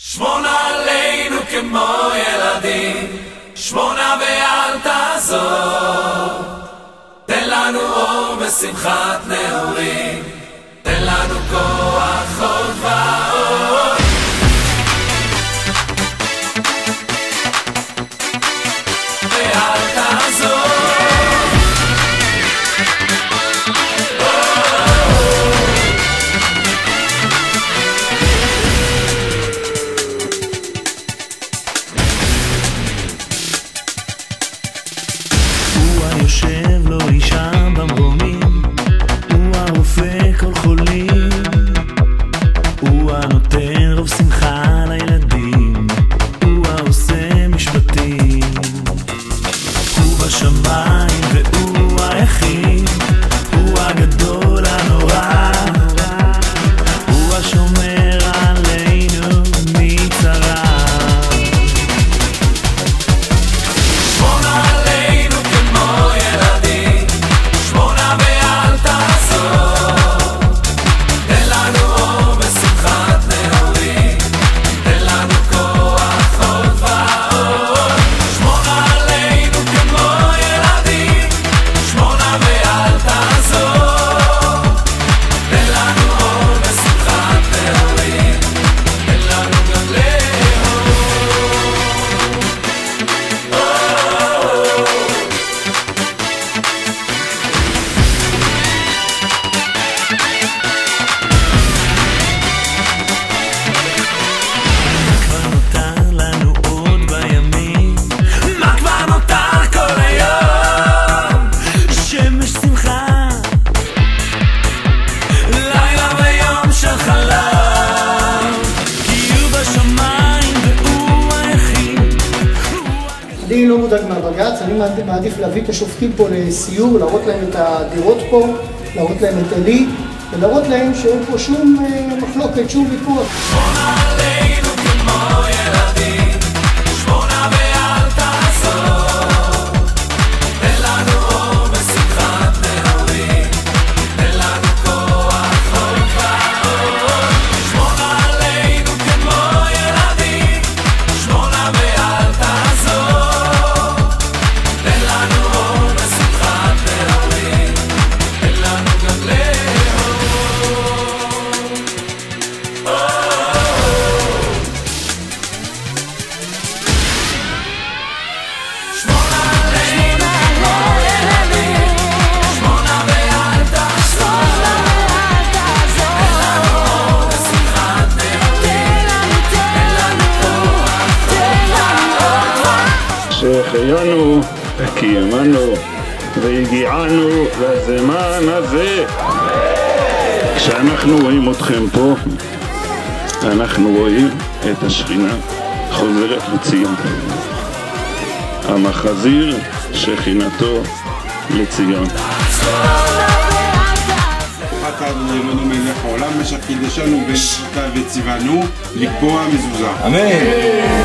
שמונה עלינו כמו ילדים, שמונה ואל תעזור. תן לנו אור ושמחת נעורים, תן לנו כוח עוד ועוד. ואל תעזור. יושב לו אישה במרומים, הוא הרופא כל חולים, הוא הנותן רוב שמחה לילדים, הוא העושה משפטים, הוא בשמיים והוא היחיד, הוא הגדול הנורא, הוא השומר עלינו מצרה. אני לא מודאג מהבג"ץ, אני מעדיף להביא את השופטים פה לסיור, להראות להם את הדירות פה, להראות להם את עלי, ולהראות להם שאין פה שום מחלוקת, שום ויכוח. שהחיינו, קיימנו והגיענו לזמן הזה. כשאנחנו רואים אתכם פה, אנחנו רואים את השכינה חוזרת לציון. המחזיר שכינתו לציון. חתן נאמנו מלך העולם אשר קידשנו בשיטה וציוונו לקבוע מזוזה. אמן.